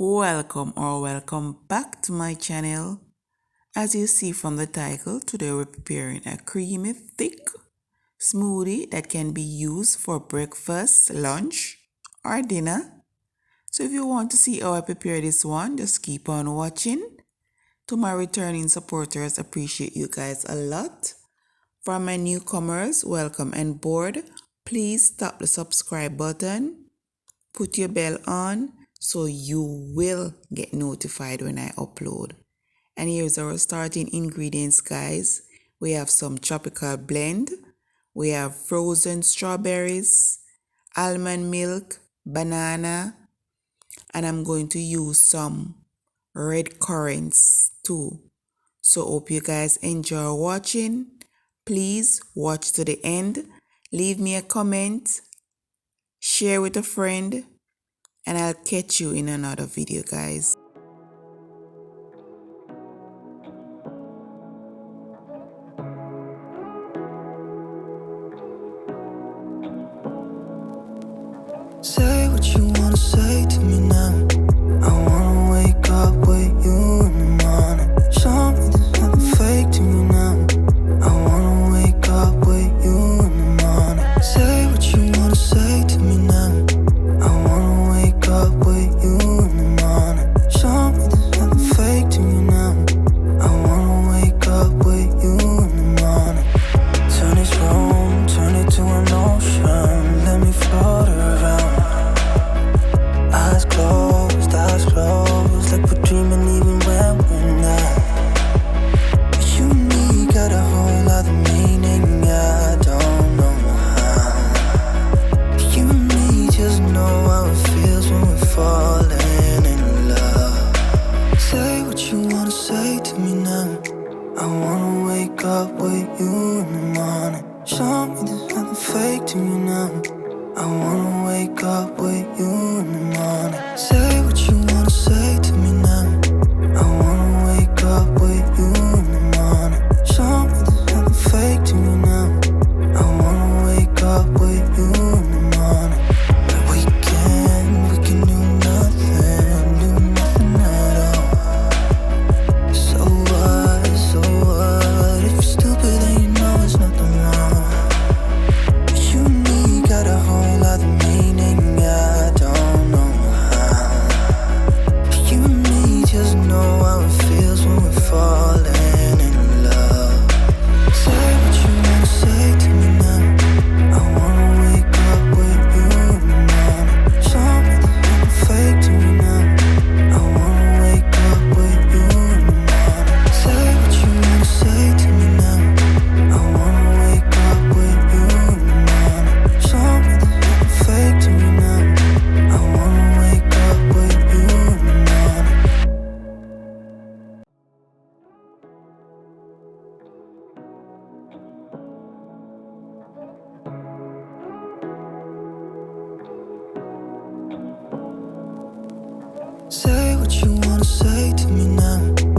Welcome back to my channel. As you see from the title, today we're preparing a creamy, thick smoothie that can be used for breakfast, lunch, or dinner. So if you want to see how I prepare this one, just keep on watching. To my returning supporters, appreciate you guys a lot. For my newcomers, welcome and board. Please tap the subscribe button, put your bell on, so you will get notified when I upload. And here's our starting ingredients, guys. We have some tropical blend, we have frozen strawberries, almond milk, banana, and I'm going to use some red currants too. So hope you guys enjoy watching. Please watch to the end, leave me a comment, share with a friend, and I'll catch you in another video, guys. Say what you wanna say to me now. I wanna wake up with you in the morning. Show me there's nothing fake to me now. I wanna wake up with you in the morning. Say what you wanna say to me now. I wanna wake up with you in the morning. Show me there's nothing fake to me now. I wanna wake up with you in the morning. Turn this room, turn it to an ocean. Let me float around. Eyes closed, like we're dreaming even when we're not. But you and me got a whole other meaning, I don't know how. You and me just know how it feels when we're falling in love. Say what you wanna say to me now. I wanna wake up with you in the morning. Show me there's nothing fake to me now. I wanna wake up with you in the morning. Say what you wanna say to me now. I wanna wake up with you in the morning. Show me there's nothing fake to me now. I wanna wake up with you in the morning. But we can do nothing at all. So what? If you're stupid then you know there's nothing wrong. But you and me got a whole other meaning, I don't know how. But you and me just know how it feels when we're falling in love. Say what you wanna say to me now. I wanna wake up with you in the morning. Show me there's nothing fake to me now. I wanna wake up with you in the morning. Say what you wanna say to me now. I wanna wake up with you in the morning. Show me there's nothing fake to me now. I wanna wake up with you in the morning. Say what you wanna say to me now.